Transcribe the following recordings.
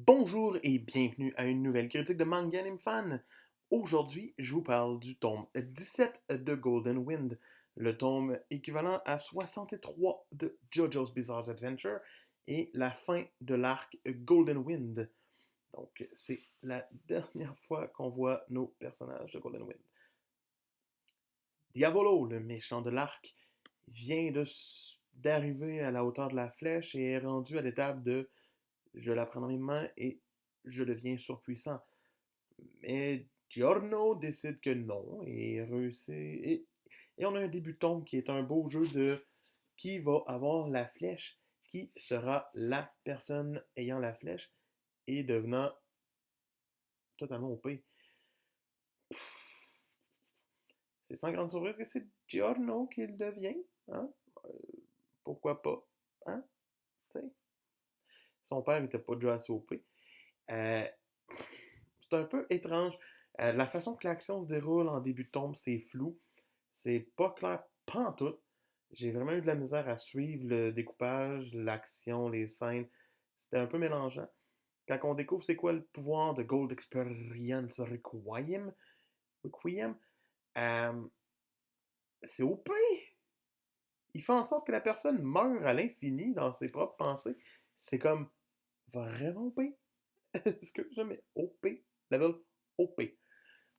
Bonjour et bienvenue à une nouvelle critique de Manga Anime Fan. Aujourd'hui, je vous parle du tome 17 de Golden Wind, le tome équivalent à 63 de JoJo's Bizarre Adventure et la fin de l'arc Golden Wind. Donc, c'est la dernière fois qu'on voit nos personnages de Golden Wind. Diavolo, le méchant de l'arc, vient d'arriver à la hauteur de la flèche et est rendu à l'étape de je la prends dans mes mains et je deviens surpuissant. Mais Giorno décide que non et réussit. Et on a un début de tombe qui est un beau jeu de qui va avoir la flèche, qui sera la personne ayant la flèche et devenant totalement OP. C'est sans grande surprise que c'est Giorno qui le devient. Hein? Euh, Pourquoi pas? Hein? T'sais. Son père n'était pas déjà assez OP. Euh, c'est un peu étrange. La façon que l'action se déroule en début de tombe, c'est flou. C'est pas clair pantoute. J'ai vraiment eu de la misère à suivre le découpage, l'action, les scènes. C'était un peu mélangeant. Quand on découvre c'est quoi le pouvoir de Gold Experience Requiem, euh, c'est OP. Il fait en sorte que la personne meurt à l'infini dans ses propres pensées. C'est comme vraiment OP. Excuse-moi, mais OP. Level OP.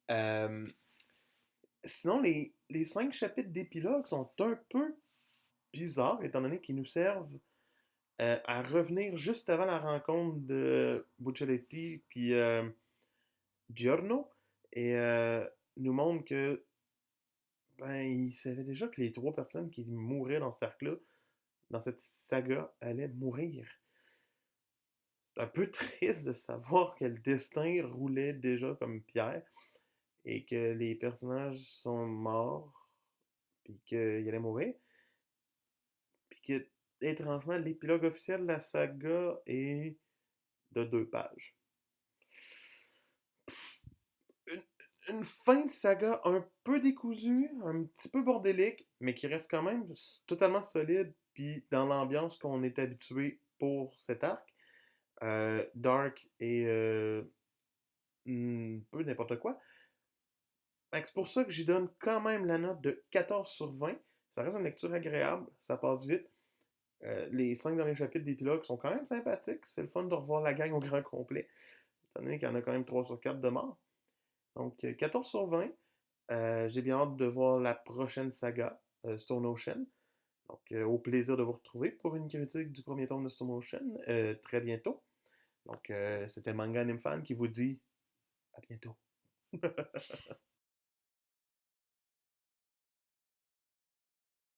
Euh, Sinon, les 5 chapitres d'épilogue sont un peu bizarres, étant donné qu'ils nous servent à revenir juste avant la rencontre de Buccioletti puis Giorno et nous montrent que ben, ils savaient déjà que les 3 personnes qui mouraient dans cet arc-là, dans cette saga, allaient mourir. C'est un peu triste de savoir que le destin roulait déjà comme pierre et que les personnages sont morts puis qu'ils allaient mourir. Puis que, étrangement, l'épilogue officiel de la saga est de 2 pages. Une, une fin de saga un peu décousue, un petit peu bordélique, mais qui reste quand même totalement solide, puis dans l'ambiance qu'on est habitué pour cet arc. Dark et peu n'importe quoi. C'est pour ça que j'y donne quand même la note de 14 sur 20. Ça reste une lecture agréable, ça passe vite. Les 5 derniers chapitres d'épilogue sont quand même sympathiques. C'est le fun de revoir la gang au grand complet, étant donné qu'il y en a quand même 3 sur 4 de mort. Donc, 14 sur 20. J'ai bien hâte de voir la prochaine saga, Stone Ocean. Donc, au plaisir de vous retrouver pour une critique du premier tome de Stone Ocean très bientôt. Donc, c'était Manga Anime Fan qui vous dit à bientôt.